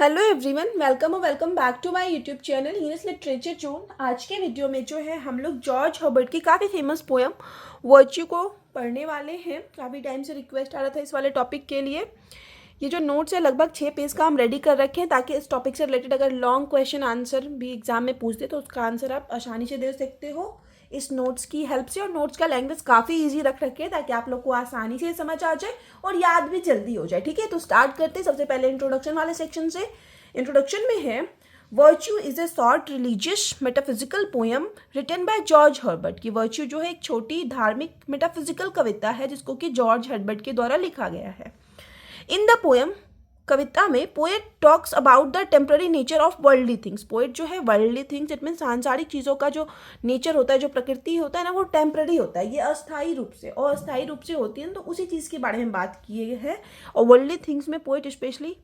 Hello everyone, welcome back to my YouTube channel English literature zone. आज के video में जो है हम लोग जॉर्ज हर्बर्ट की काफ़ी फेमस पोएम वर्च्यू को पढ़ने वाले हैं। काफ़ी टाइम से रिक्वेस्ट आ रहा था इस वाले टॉपिक के लिए। ये जो नोट्स है लगभग 6 पेज का हम रेडी कर रखे हैं ताकि इस टॉपिक से रिलेटेड अगर लॉन्ग क्वेश्चन आंसर भी एग्जाम में पूछते तो उसका आंसर आप आसानी से दे सकते हो इस नोट्स की हेल्प से। और नोट्स का लैंग्वेज काफ़ी इजी रख रखे हैं ताकि आप लोग को आसानी से समझ आ जाए और याद भी जल्दी हो जाए। ठीक है, तो स्टार्ट करते हैं सबसे पहले इंट्रोडक्शन वाले सेक्शन से। इंट्रोडक्शन में है virtue is a short religious metaphysical poem written by George Herbert. की वर्च्यू जो है एक छोटी धार्मिक मेटाफिजिकल कविता है जिसको कि जॉर्ज हर्बर्ट के द्वारा लिखा गया है। इन द पोएम, कविता में poet talks about the temporary nature of worldly things. Poet जो है वर्ल्डली थिंग्स इट मीन सांसारिक चीज़ों का जो नेचर होता है, जो प्रकृति होता है ना, वो टेम्पररी होता है, ये अस्थायी रूप से और अस्थायी रूप से होती है ना, तो उसी चीज़ के बारे में बात की है। और वर्ल्डली थिंग्स में poet specially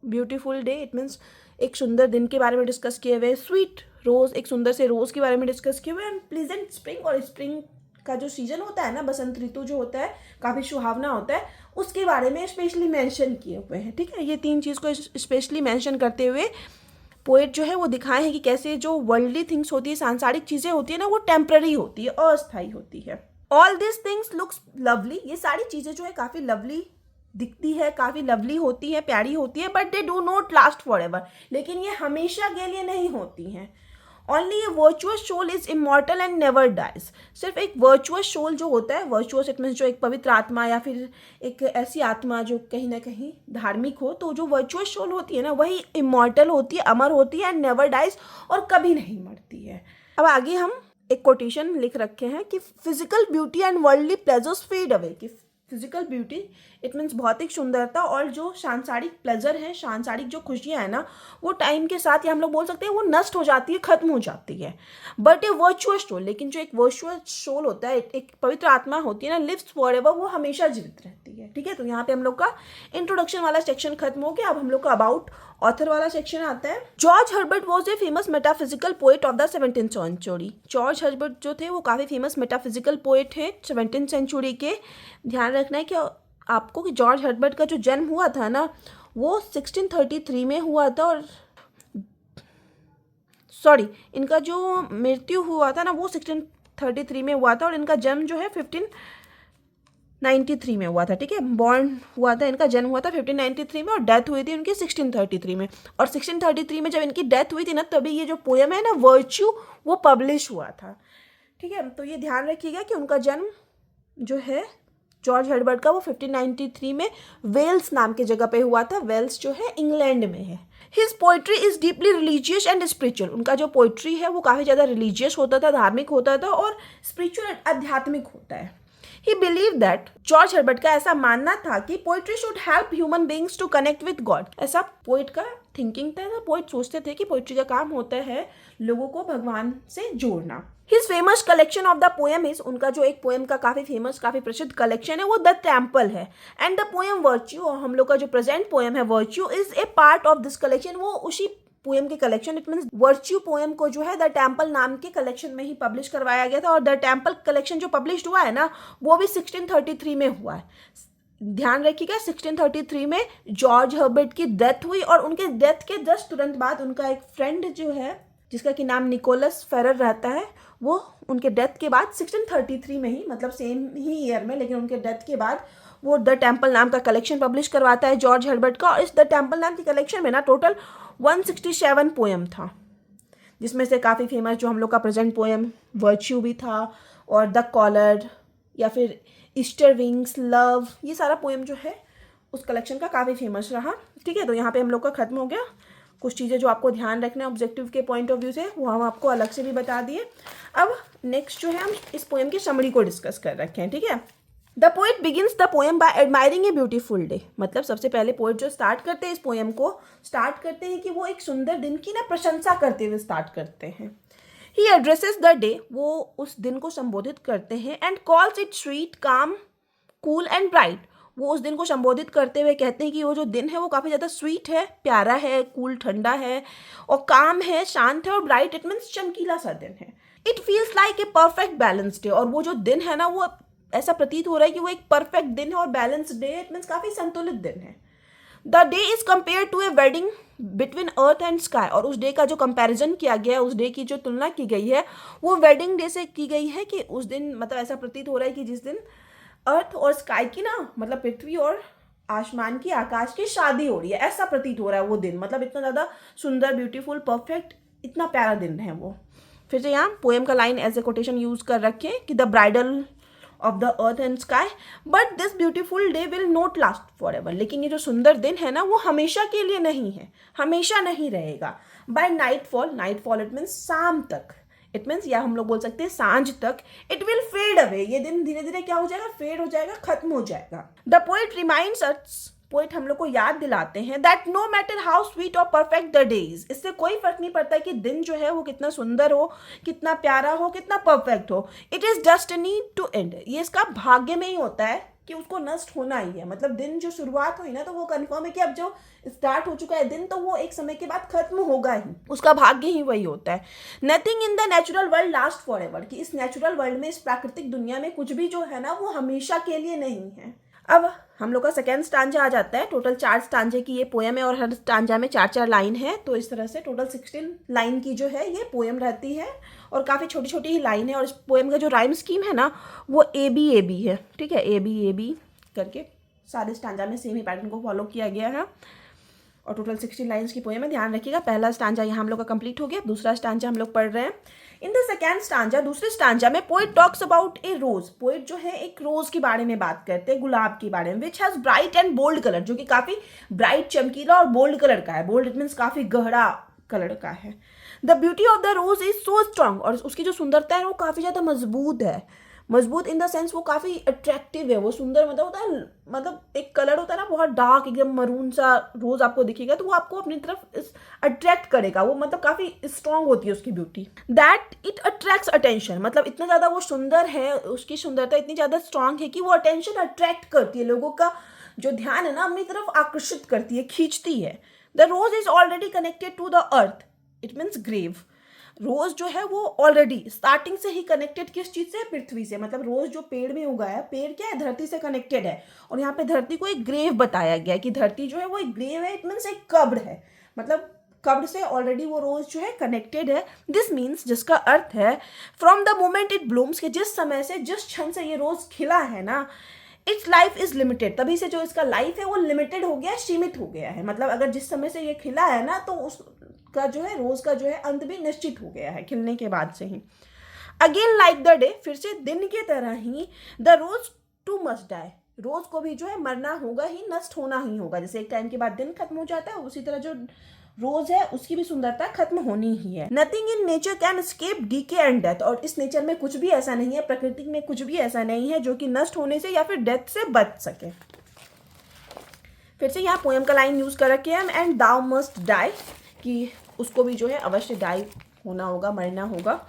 beautiful day it means एक सुंदर दिन के बारे में डिस्कस किए हुए, स्वीट रोज एक सुंदर से रोज के बारे में डिस्कस किए हुए, एंड प्लीजेंट स्प्रिंग, और स्प्रिंग का जो सीजन होता है ना, बसंत ऋतु जो होता है काफ़ी सुहावना होता है, उसके बारे में स्पेशली मेंशन किए हुए हैं। ठीक है, ये तीन चीज़ को स्पेशली मेंशन करते हुए पोएट जो है वो दिखाए हैं कि कैसे जो वर्ल्डली थिंग्स होती है, सांसारिक चीज़ें होती है ना, वो टेम्पररी होती है, अस्थायी होती है। All this things looks lovely, ये सारी चीज़ें जो है काफ़ी लवली दिखती है, काफ़ी लवली होती है, प्यारी होती है, but they do not last for ever, लेकिन ये हमेशा के लिए नहीं होती हैं। Only a virtuous soul is immortal and never dies. सिर्फ एक वर्चुअस सोल जो होता है, वर्चुअस इट मीन्स जो एक पवित्र आत्मा या फिर एक ऐसी आत्मा जो कहीं ना कहीं धार्मिक हो, तो जो वर्चुअस सोल होती है ना, वही इमॉर्टल होती है, अमर होती है, एंड नेवर डाइज, और कभी नहीं मरती है। अब आगे हम एक कोटेशन लिख रखे हैं कि physical beauty and worldly pleasures fade away. कि फिजिकल ब्यूटी इट मीन्स भौतिक सुंदरता और जो सांसारिक प्लेजर है, सांसारिक जो खुशियाँ हैं ना, वो टाइम के साथ या हम लोग बोल सकते हैं वो नष्ट हो जाती है, खत्म हो जाती है। बट ए वर्चुअस सोल, लेकिन जो एक वर्चुअस सोल होता है, एक पवित्र आत्मा होती है ना, लिव्स फॉरएवर, वो हमेशा जीवित रहती है। ठीक है, तो यहाँ पे हम लोग का इंट्रोडक्शन वाला सेक्शन खत्म हो गया। अब हम लोग का अबाउट ऑथर वाला सेक्शन आता है। George Herbert was a famous metaphysical poet of the 17th century. George Herbert जो थे वो काफ़ी फेमस मेटाफिजिकल पोएट हैं 17th सेंचुरी के। ध्यान रखना है कि आपको कि जॉर्ज हर्बर्ट का जो जन्म हुआ था ना, वो 1633 में हुआ था, और सॉरी, इनका जो मृत्यु हुआ था ना वो 1633 में हुआ था, और इनका जन्म जो है 1593 में हुआ था। ठीक है, बॉर्न हुआ था, इनका जन्म हुआ था 1593 में, और डेथ हुई थी उनकी 1633 में। और 1633 में जब इनकी डेथ हुई थी ना, तभी ये जो पोएम है ना वर्च्यू, वो पब्लिश हुआ था। ठीक है, तो ये ध्यान रखिएगा कि उनका जन्म जो है जॉर्ज हर्बर्ट का वो 1593 में वेल्स नाम की जगह पे हुआ था। वेल्स जो है इंग्लैंड में है। His poetry is deeply religious and spiritual. उनका जो पोइट्री है वो काफ़ी ज़्यादा रिलीजियस होता था, धार्मिक होता था, और स्पिरिचुअल आध्यात्मिक होता है। He believe that, George Herbert का ऐसा मानना था कि poetry should help human beings to connect with God. ऐसा पोइट का थिंकिंग था। पोइट सोचते थे कि पोइट्री का काम होता है लोगों को भगवान से जोड़ना। His famous collection of the poem is, उनका जो एक पोएम का काफ़ी फेमस, काफ़ी प्रसिद्ध कलेक्शन है वो द टेम्पल है। एंड द पोएम वर्च्यू, और हम लोग का जो प्रेजेंट पोएम है virtue, is A part of this collection. वो उसी पोएम के collection, it means virtue poem को जो है द टेम्पल नाम के कलेक्शन में ही पब्लिश करवाया गया था। और द टेम्पल कलेक्शन जो पब्लिश हुआ है ना, वो भी 1633 में हुआ है। ध्यान रखिएगा, 1633 में जॉर्ज हर्बर्ट की डेथ हुई, और उनके डेथ के जस्ट तुरंत बाद उनका एक फ्रेंड जो है जिसका कि नाम निकोलस फेरर रहता है, वो उनके डेथ के बाद 1633 में ही, मतलब सेम ही ईयर में, लेकिन उनके डेथ के बाद वो द टेम्पल नाम का कलेक्शन पब्लिश करवाता है जॉर्ज हर्बर्ट का। और इस द टेम्पल नाम की कलेक्शन में ना टोटल 167 पोएम था, जिसमें से काफ़ी फेमस जो हम लोग का प्रेजेंट पोएम वर्च्यू भी था, और द कॉलर या फिर ईस्टर विंग्स, लव, ये सारा पोएम जो है उस कलेक्शन का काफ़ी फेमस रहा। ठीक है, तो यहाँ पे हम लोग का खत्म हो गया। कुछ चीज़ें जो आपको ध्यान रखना है ऑब्जेक्टिव के पॉइंट ऑफ व्यू से, वो हम आपको अलग से भी बता दिए। अब नेक्स्ट जो है हम इस पोएम की समरी को डिस्कस कर रखे हैं। ठीक है, the poet begins the poem by admiring a beautiful day. मतलब सबसे पहले पोएट जो स्टार्ट करते हैं इस पोएम को, स्टार्ट करते हैं कि वो एक सुंदर दिन की ना प्रशंसा करते हुए स्टार्ट करते हैं। ही एड्रेसेस द डे, वो उस दिन को संबोधित करते हैं, एंड कॉल्स इट स्वीट, काम, कूल एंड ब्राइट। वो उस दिन को संबोधित करते हुए कहते हैं कि वो जो दिन है वो काफ़ी ज़्यादा स्वीट है, प्यारा है, कूल ठंडा है, और काम है, शांत है, और ब्राइट इट मीन्स चमकीला सा दिन है। It feels like a perfect balance day, और वो जो दिन है ना वो ऐसा प्रतीत हो रहा है कि वो एक परफेक्ट दिन है, और बैलेंस डे इट मीन्स काफ़ी संतुलित दिन है। The day is compare to a wedding between earth and sky, और उस डे का जो कंपैरिजन किया गया है, उस डे की जो तुलना की गई है वो वेडिंग डे से की गई है, कि उस दिन मतलब ऐसा प्रतीत हो रहा है कि जिस दिन अर्थ और स्काई की ना, मतलब पृथ्वी और आसमान की, आकाश की शादी हो रही है, ऐसा प्रतीत हो रहा है वो दिन। मतलब इतना ज़्यादा सुंदर, ब्यूटीफुल, परफेक्ट, इतना प्यारा दिन है वो। फिर से यहाँ पोएम का line as a quotation use कर रखे कि the bridal of the earth and sky, but this beautiful day will not last for ever. लेकिन ये जो सुंदर दिन है ना वो हमेशा के लिए नहीं है, हमेशा नहीं रहेगा। By nightfall it means शाम तक, इट मीन्स या हम लोग बोल सकते हैं सांझ तक, इट विल फेड अवे, ये दिन धीरे धीरे क्या हो जाएगा, फेड हो जाएगा, खत्म हो जाएगा। The poet reminds us, poet हम लोग को याद दिलाते हैं that no matter how sweet और परफेक्ट द डेज, इससे कोई फर्क नहीं पड़ता कि दिन जो है वो कितना सुंदर हो, कितना प्यारा हो, कितना परफेक्ट हो, it is destiny to end, ये इसका भाग्य में ही होता है कि उसको नष्ट होना ही है। मतलब दिन जो शुरुआत हुई ना, तो वो कंफर्म है कि अब जो स्टार्ट हो चुका है दिन, तो वो एक समय के बाद खत्म होगा ही, उसका भाग्य ही वही होता है। Nothing in the natural world last for ever, कि इस नेचुरल वर्ल्ड में, इस प्राकृतिक दुनिया में कुछ भी जो है ना वो हमेशा के लिए नहीं है। अब हम लोग का सेकेंड स्टांजा आ जाता है। टोटल 4 स्टांजे की ये पोएम है और हर स्टांजा में 4-4 लाइन है, तो इस तरह से टोटल 16 लाइन की जो है ये पोएम रहती है, और काफ़ी छोटी छोटी ही लाइन है। और इस पोएम का जो राइम स्कीम है ना वो ए बी है, ठीक है, ए बी करके सारे स्टांजा में सेम ही पैटर्न को फॉलो किया गया है। और टोटल 16 लाइन्स की पोएम है, ध्यान रखिएगा। पहला स्टांजा यहाँ हम लोग का कंप्लीट हो गया, दूसरा स्टांजा हम लोग पढ़ रहे हैं। इन द सेकेंड स्टांजा, दूसरे स्टांजा में poet talks about a rose, poet जो है एक रोज के बारे में बात करते हैं, गुलाब के बारे में, which has bright and bold colour, जो कि काफी ब्राइट, चमकीला और बोल्ड कलर का है। बोल्ड इट मीन्स काफी गहरा कलर का है। The beauty of the rose is so strong, और उसकी जो सुंदरता है वो काफी ज्यादा मजबूत है। मजबूत इन द सेंस वो काफी अट्रैक्टिव है, वो सुंदर, मतलब होता है, मतलब एक कलर होता है ना बहुत डार्क, एकदम मरून सा रोज आपको दिखेगा तो वो आपको अपनी तरफ अट्रैक्ट करेगा, वो मतलब काफी स्ट्रांग होती है उसकी beauty. That it attracts attention, मतलब इतना ज्यादा वो सुंदर है, उसकी सुंदरता इतनी ज्यादा स्ट्रांग है कि वो अटेंशन अट्रैक्ट करती है, लोगों का जो ध्यान है ना अपनी तरफ आकर्षित करती है, खींचती है। The rose is already connected to the earth, it means grave, rose जो है वो ऑलरेडी स्टार्टिंग से ही कनेक्टेड किस चीज से, पृथ्वी से। मतलब रोज जो पेड़ में उगा है, पेड़ क्या है, धरती से कनेक्टेड है, और यहाँ पे धरती को एक ग्रेव बताया गया है कि धरती जो है वो एक ग्रेव है, इट मीन्स एक कब्र है, मतलब कब्र से ऑलरेडी वो रोज जो है कनेक्टेड है। दिस मीन्स, जिसका अर्थ है from the moment it blooms, के जिस समय से, जिस क्षण से ये रोज खिला है ना, इट्स लाइफ इज लिमिटेड, तभी से जो इसका लाइफ है वो लिमिटेड हो गया, सीमित हो गया है। मतलब अगर जिस समय से ये खिला है ना, तो उसका जो है, रोज का जो है अंत भी निश्चित हो गया है खिलने के बाद से ही। अगेन लाइक द डे, फिर से दिन की तरह ही, the rose too must die, rose को भी जो है मरना होगा ही, नष्ट होना ही होगा। जैसे एक टाइम के बाद दिन खत्म हो जाता है, उसी तरह जो रोज है उसकी भी सुंदरता खत्म होनी ही है। Nothing in nature can escape decay and death, और इस नेचर में कुछ भी ऐसा नहीं है, प्रकृति में कुछ भी ऐसा नहीं है जो कि नष्ट होने से या फिर डेथ से बच सके। फिर से यहाँ पोएम का लाइन यूज कर रखे हैं, एंड दाउ मस्ट डाई, कि उसको भी जो है अवश्य डाई होना होगा, मरना होगा।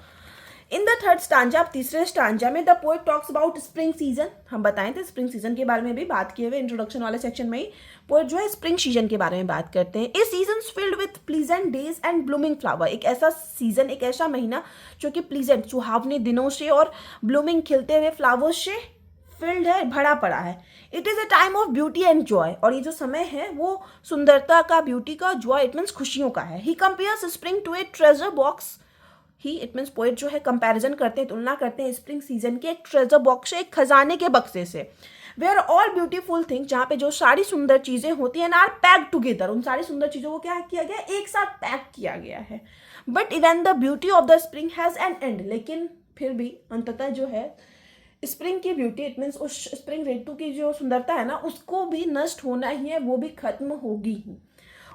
इन द थर्ड स्टांजा, अब तीसरे स्टांजा में, the poet talks about spring season, हम बताए थे स्प्रिंग सीजन के बारे में भी बात किए हुए इंट्रोडक्शन वाले सेक्शन में ही। पोएट जो है स्प्रिंग सीजन के बारे में बात करते हैं। A season filled with pleasant days and blooming flower, एक ऐसा सीजन, एक ऐसा महीना जो कि प्लीजेंट, सुहावने दिनों से और ब्लूमिंग, खिलते हुए फ्लावर्स से फिल्ड है, भरा पड़ा है। It is a time of beauty and Joy, और ये जो समय है वो सुंदरता का, ब्यूटी का, जॉय इट मीन्स खुशियों का है। He compares spring to a treasure box, he it means poet जो है कंपैरिजन करते हैं, तुलना करते हैं स्प्रिंग सीजन के एक ट्रेजर बॉक्स से, एक खजाने के बक्से से। वेयर ऑल ब्यूटीफुल थिंग्स, जहाँ पे जो सारी सुंदर चीज़ें होती हैं, आर पैक्ड टुगेदर, उन सारी सुंदर चीज़ों को क्या किया गया, एक साथ पैक किया गया है। But even the beauty of the spring has an and, लेकिन फिर भी अंततः जो है स्प्रिंग की ब्यूटी, इट मीन्स उस स्प्रिंग ऋतु की जो सुंदरता है ना, उसको भी नष्ट होना ही है, वो भी खत्म होगी ही।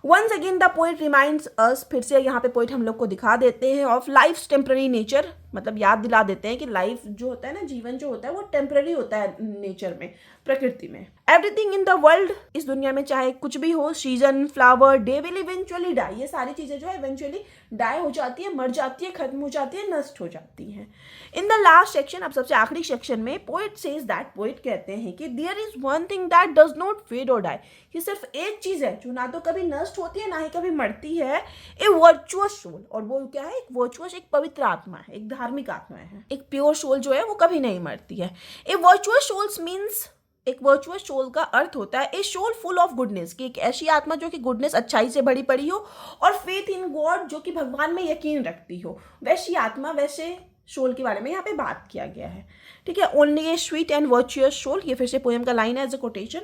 Once again the poet reminds us, फिर से यहाँ पे पोएट हम लोग को दिखा देते हैं ऑफ लाइफ टेम्पररी नेचर, मतलब याद दिला देते हैं कि लाइफ जो होता है ना, जीवन जो होता है वो टेम्पररी होता है नेचर में, प्रकृति में। एवरीथिंग इन द वर्ल्ड, इस दुनिया में चाहे कुछ भी हो, season, flower, day will eventually die, ये सारी चीज़ें जो है इवेंचुअली डाई हो जाती है, मर जाती है, खत्म हो जाती है, नष्ट हो जाती हैं। इन द लास्ट सेक्शन, अब सबसे आखिरी सेक्शन में, पोएट सेज दैट, पोएट कहते हैं कि there is one thing that does not fade और डाई, कि सिर्फ एक चीज़ है जो ना तो कभी नष्ट होती है ना ही कभी मरती है, ए वर्चुअस सोल, और वो क्या है, एक वर्चुअस, एक पवित्र आत्मा है, एक धार्मिक आत्मा है, एक प्योर सोल जो है वो कभी नहीं मरती है। ए वर्चुअस सोल्स मीन्स एक वर्चुअस सोल का अर्थ होता है a soul full of goodness, कि एक ऐसी आत्मा जो कि गुडनेस, अच्छाई से भरी पड़ी हो, और फेथ इन गॉड, जो कि भगवान में यकीन रखती हो, वैसी आत्मा, वैसे सोल के बारे में यहाँ पे बात किया गया है। ठीक है, only a sweet and virtuous soul, ये फिर से पोएम का लाइन है as a quotation.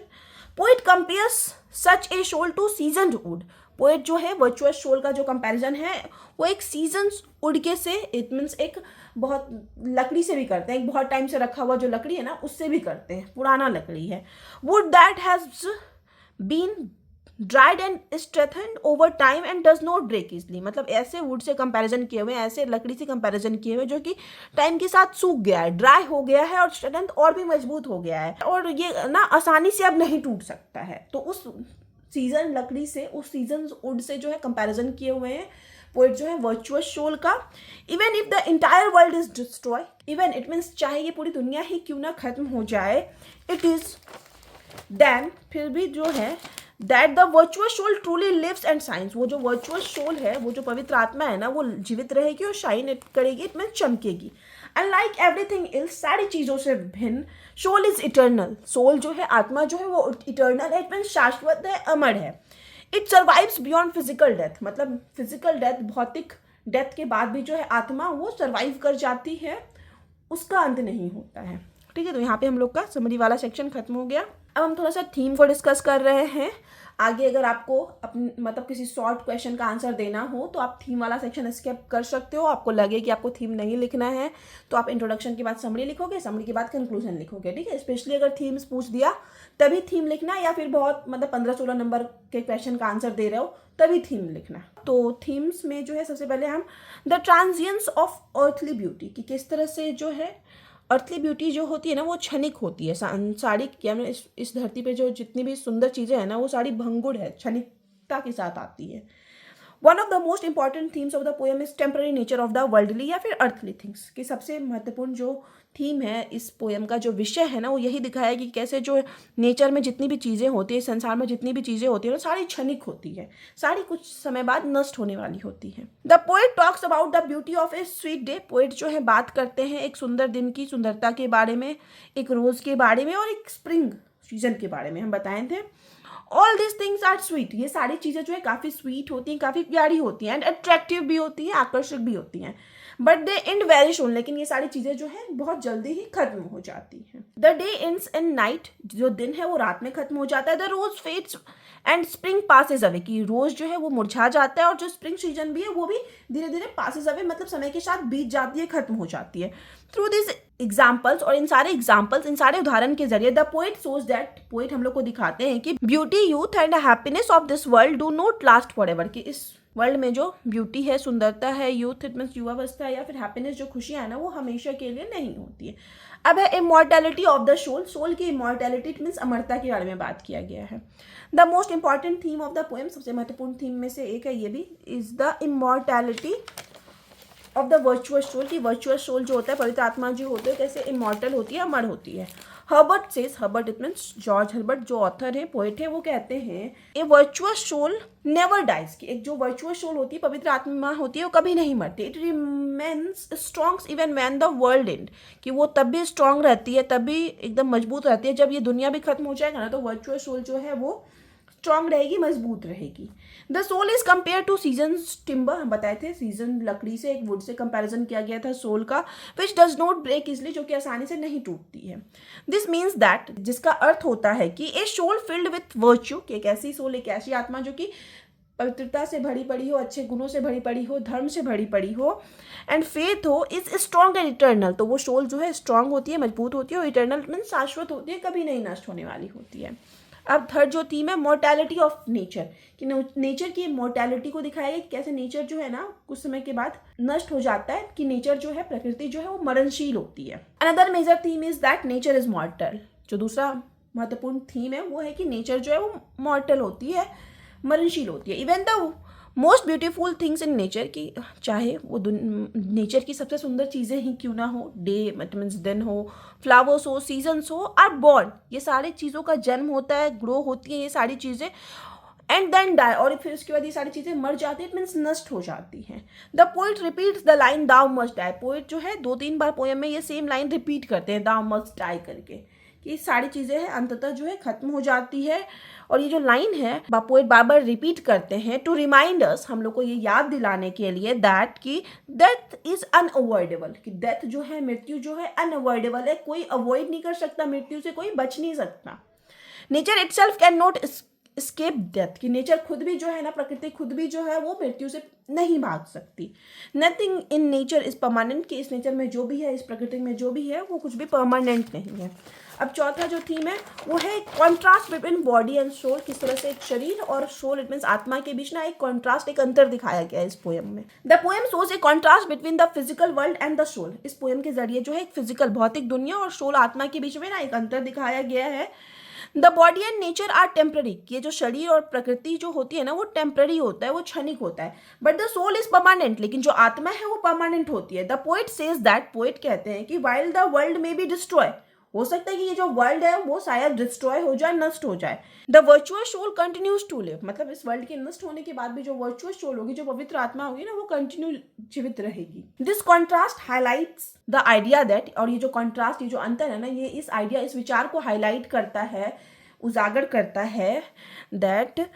Poet compares such a soul to seasoned wood. Poet जो है वर्चुअस सोल का जो कंपैरिजन है वो एक सीजन वुड के से, इट मीन्स एक बहुत लकड़ी से भी करते हैं, एक बहुत टाइम से रखा हुआ जो लकड़ी है ना उससे भी करते हैं, पुराना लकड़ी है। Wood that has been dried and strengthened over time and does not break easily, मतलब ऐसे वुड से कंपैरिजन किए हुए हैं, ऐसे लकड़ी से कंपैरिजन किए हुए जो कि टाइम के साथ सूख गया है, ड्राई हो गया है और स्ट्रेथन्ड और भी मजबूत हो गया है, और ये ना आसानी से अब नहीं टूट सकता है। तो उस सीजन लकड़ी से, उस सीजन वुड से जो है कंपैरिजन किए हुए हैं पोएट जो है वर्चुअस सोल का। Even if the entire world is destroy, even it means चाहे ये पूरी दुनिया ही क्यों ना खत्म हो जाए, इट इज देन, फिर भी जो है that the virtuous soul truly lives and shines, वो जो वर्चुअस सोल है, वो जो पवित्र आत्मा है ना, वो जीवित रहेगी और शाइन करेगी, इट मीन चमकेगी। एंड लाइक एवरीथिंग एल्स, सारी चीज़ों से भिन्न सोल इज इटर्नल, सोल जो है, आत्मा जो है वो इटर्नल है, इट मीन शाश्वत है, अमर है। It survives beyond physical death, मतलब फिजिकल डेथ, भौतिक डेथ के बाद भी जो है आत्मा वो सर्वाइव कर जाती है, उसका अंत नहीं होता है। ठीक है, तो यहाँ पे हम लोग का समरी वाला सेक्शन खत्म हो गया। अब हम थोड़ा सा थीम को डिस्कस कर रहे हैं। आगे अगर आपको मतलब किसी शॉर्ट क्वेश्चन का आंसर देना हो तो आप थीम वाला सेक्शन स्किप कर सकते हो। आपको लगे कि आपको थीम नहीं लिखना है तो आप इंट्रोडक्शन के बाद समरी लिखोगे, समरी के बाद कंक्लूजन लिखोगे। ठीक है, स्पेशली अगर थीम्स पूछ दिया तभी थीम लिखना, या फिर बहुत मतलब 15-16 नंबर के क्वेश्चन का आंसर दे रहे हो तभी थीम लिखना। तो थीम्स में जो है सबसे पहले हम the transience of earthly beauty, कि किस तरह से जो है अर्थली ब्यूटी जो होती है ना वो क्षणिक होती है। सारी क्या मैं इस धरती पे जो जितनी भी सुंदर चीज़ें हैं ना वो सारी भंगुर है, क्षणिकता के साथ आती है। One of the most important themes of the poem is temporary nature of the worldly या फिर अर्थली थिंग्स, कि सबसे महत्वपूर्ण जो थीम है इस पोएम का, जो विषय है ना वो यही दिखाया कि कैसे जो नेचर में जितनी भी चीज़ें होती है, संसार में जितनी भी चीज़ें होती है ना सारी क्षणिक होती है, सारी कुछ समय बाद नष्ट होने वाली होती है। The poet talks about the beauty of A sweet day, poet जो है बात करते हैं एक सुंदर दिन की सुंदरता के बारे में, एक रोज़ के बारे में और एक स्प्रिंग सीजन के बारे में हम बताए थे। All this things are sweet, ये सारी चीज़ें जो है काफ़ी स्वीट होती हैं, काफ़ी प्यारी होती हैं एंड अट्रैक्टिव भी होती हैं, आकर्षक भी होती हैं, but they and very soon, लेकिन ये सारी चीज़ें जो है बहुत जल्दी ही खत्म हो जाती हैं। The day ends in night, जो दिन है वो रात में खत्म हो जाता है। The rose fades and spring passes away, कि रोज जो है वो मुरझा जाता है और जो स्प्रिंग सीजन भी है वो भी धीरे धीरे पासेज अवे, मतलब समय के साथ बीत जाती है, खत्म हो जाती है। थ्रू दिस एग्जाम्पल्स, और इन सारे एग्जाम्पल्स, इन सारे उदाहरण के जरिए the poet shows that, poet हम लोग को दिखाते हैं कि beauty, youth and happiness of this world do not last for ever, कि इस वर्ल्ड में जो ब्यूटी है, सुंदरता है, यूथ इट मीन्स युवावस्था, या फिर हैप्पीनेस जो खुशियाँ है ना वो हमेशा के लिए नहीं होती है। अब है immortality of the soul, soul की इमॉर्टैलिटी इट मीन्स अमरता के बारे में बात किया गया है। The most important theme of the poem, सबसे महत्वपूर्ण थीम में से एक है ये भी, is the immortality of the virtuous soul, की वर्चुअस सोल जो होता है, पवित्र आत्मा जो होती है, कैसे इमॉर्टल होती है, अमर होती है। Herbert says, Herbert it means George Herbert जो ऑथर है, पोएट है, वो कहते हैं ए वर्चुअस सोल नेवर डाइज, की एक जो वर्चुअस सोल होती है, पवित्र आत्मा होती है, वो कभी नहीं मरती। It remains strong even when the world and, कि वो तब भी स्ट्रॉन्ग रहती है, तब भी एकदम मजबूत रहती है, जब ये दुनिया भी खत्म हो जाएगा ना तो वर्चुअस सोल जो है वो स्ट्रॉन्ग रहेगी, मजबूत रहेगी। The soul is compare to season timber, हम बताए थे सीजन लकड़ी से, एक वुड से कंपैरिजन किया गया था सोल का, which does not break easily, जो कि आसानी से नहीं टूटती है। दिस मीन्स दैट, जिसका अर्थ होता है कि a soul filled with virtue, कि एक ऐसी सोल, एक ऐसी आत्मा जो कि पवित्रता से भरी पड़ी हो, अच्छे गुणों से भरी पड़ी हो, धर्म से भरी पड़ी हो, एंड फेथ हो, इज स्ट्रॉन्ग एंड इटर्नल, तो वो सोल जो है स्ट्रॉन्ग होती है, मजबूत होती है, और इटर्नल मीन्स शाश्वत होती है, कभी नहीं नष्ट होने वाली होती है। अब थर्ड जो थीम है मॉर्टैलिटी ऑफ नेचर, कि नेचर की मॉर्टैलिटी को दिखाया गया, कैसे नेचर जो है ना कुछ समय के बाद नष्ट हो जाता है, कि नेचर जो है, प्रकृति जो है वो मरणशील होती है। Another major theme is that nature is mortal, जो दूसरा महत्वपूर्ण थीम है वो है कि नेचर जो है वो मॉर्टल होती है, मरणशील होती है। Even the most beautiful things in nature, की चाहे वो नेचर की सबसे सुंदर चीज़ें ही क्यों ना हो, डे मीन्स दिन हो, फ्लावर्स हो, सीजन्स हो, आर बॉर्न, ये सारी चीज़ों का जन्म होता है, ग्रो होती है ये सारी चीज़ें, एंड देन डाई, और फिर उसके बाद ये सारी चीज़ें मर जाती है, इट मीन्स नष्ट हो जाती हैं। The poet repeats the line thou must die, poet जो है 2-3 बार पोएम में ये सेम लाइन रिपीट करते हैं, दाउ मस्ट डाई करके, कि सारी चीज़ें हैं अंततः जो है ख़त्म हो जाती है। और ये जो लाइन है पोएट बार बार रिपीट करते हैं टू रिमाइंड अस, हम लोग को ये याद दिलाने के लिए दैट कि डेथ इज़ अनअवॉइडेबल, कि डेथ जो है, मृत्यु जो है अनअवॉइडेबल है, कोई अवॉइड नहीं कर सकता मृत्यु से, कोई बच नहीं सकता। Nature itself can not escape death, कि नेचर खुद भी जो है ना, प्रकृति खुद भी जो है वो मृत्यु से नहीं भाग सकती। Nothing in nature is permanent, कि इस नेचर में जो भी है, इस प्रकृति में जो भी है वो कुछ भी परमानेंट नहीं है। अब चौथा जो थीम है वो है contrast between body and soul, किस तरह से एक शरीर और सोल, इट मीन्स आत्मा के बीच ना एक कॉन्ट्रास्ट, एक अंतर दिखाया गया है इस पोएम में। The poem shows a contrast between the physical world and the soul. इस पोएम के जरिए जो है एक फिजिकल भौतिक दुनिया और सोल आत्मा के बीच में ना एक अंतर दिखाया गया है। The body and nature are temporary, ये जो शरीर और प्रकृति जो होती है ना वो टेम्पररी होता है, वो क्षणिक होता है। But the soul is permanent, लेकिन जो आत्मा है वो परमानेंट होती है। The poet says that, poet कहते हैं कि while the world may be destroy, हो सकता है कि ये जो वर्ल्ड है वो शायद डिस्ट्रॉय हो जाए, नष्ट हो जाए। The virtuous soul continues to live, मतलब इस वर्ल्ड के नष्ट होने के बाद भी जो वर्चुअस सोल होगी, जो पवित्र आत्मा होगी ना, वो कंटिन्यू जीवित रहेगी। This contrast highlights the idea that, और ये जो कॉन्ट्रास्ट, ये जो अंतर है ना, ये इस आइडिया, इस विचार को हाईलाइट करता है, उजागर करता है that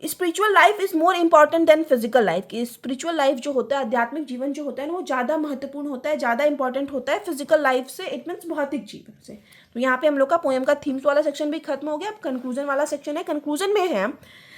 spiritual life is more important than physical life, कि स्पिरिचुअल लाइफ जो होता है, आध्यात्मिक जीवन जो होता है ना, वो ज़्यादा महत्वपूर्ण होता है, ज़्यादा इंपॉर्टेंट होता है फिजिकल लाइफ से, इट मीन्स भौतिक जीवन से। तो यहाँ पे हम लोग का पोएम का थीम्स वाला सेक्शन भी खत्म हो गया। अब कंक्लूजन वाला सेक्शन है। कंक्लूजन में है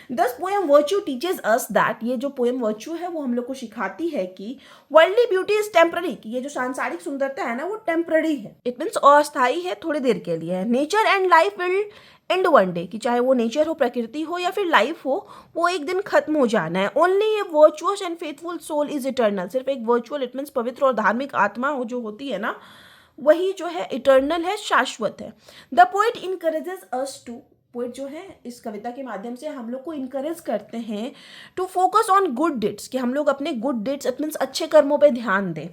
दस poem virtue teaches us that, ये जो पोएम वर्च्यू है वो हम लोग को सिखाती है कि वर्ल्डली ब्यूटी इज टेम्पररी, कि ये जो सांसारिक सुंदरता है ना वो टेम्पररी है, इट मीन्स अस्थायी है, थोड़ी देर के लिए है। Nature and life will and one day, कि चाहे वो नेचर हो, प्रकृति हो या फिर लाइफ हो, वो एक दिन खत्म हो जाना है। Only a virtuous and faithful soul is eternal, सिर्फ एक वर्चुअल, इट मीन्स पवित्र और धार्मिक आत्मा हो जो होती है ना, वही जो है इटर्नल है, शाश्वत है। The poet encourages us to, poet जो है इस कविता के माध्यम से हम लोग को इनकरेज करते हैं to focus on good deeds, कि हम लोग अपने गुड डिड्स, इट मीन्स अच्छे कर्मों पे ध्यान दें,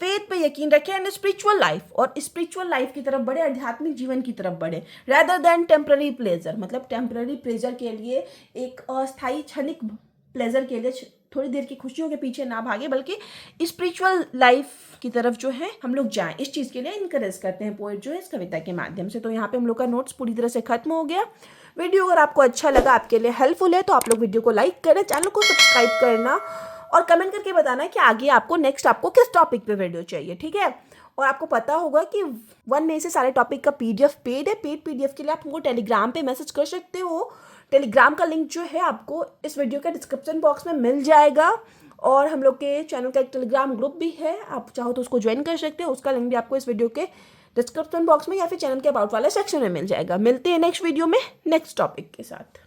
फेथ पे यकीन रखें, एंड स्पिरिचुअल लाइफ, और स्पिरिचुअल लाइफ की तरफ बढ़े, आध्यात्मिक जीवन की तरफ बढ़े, रैदर देन टेम्पररी प्लेजर, मतलब टेम्पररी प्लेजर के लिए, एक अस्थायी क्षणिक प्लेजर के लिए, थोड़ी देर की खुशियों के पीछे ना भागे, बल्कि स्पिरिचुअल लाइफ की तरफ जो है हम लोग जाएं, इस चीज़ के लिए इनकरेज करते हैं पोएट जो है इस कविता के माध्यम से। तो यहाँ पे हम लोग का नोट्स पूरी तरह से खत्म हो गया। वीडियो अगर आपको अच्छा लगा, आपके लिए हेल्पफुल है, तो आप लोग वीडियो को लाइक करें, चैनल को सब्सक्राइब करना और कमेंट करके बताना कि आगे आपको नेक्स्ट आपको किस टॉपिक पे वीडियो चाहिए, ठीक है। और आपको पता होगा कि 1 मई से सारे टॉपिक का PDF पेड है। पेड PDF के लिए आप हमको टेलीग्राम पे मैसेज कर सकते हो। टेलीग्राम का लिंक जो है आपको इस वीडियो के डिस्क्रिप्शन बॉक्स में मिल जाएगा, और हम लोग के चैनल का एक टेलीग्राम ग्रुप भी है, आप चाहो तो उसको ज्वाइन कर सकते हो। उसका लिंक भी आपको इस वीडियो के डिस्क्रिप्शन बॉक्स में या फिर चैनल के अबाउट वाले सेक्शन में मिल जाएगा। मिलते हैं नेक्स्ट वीडियो में नेक्स्ट टॉपिक के साथ।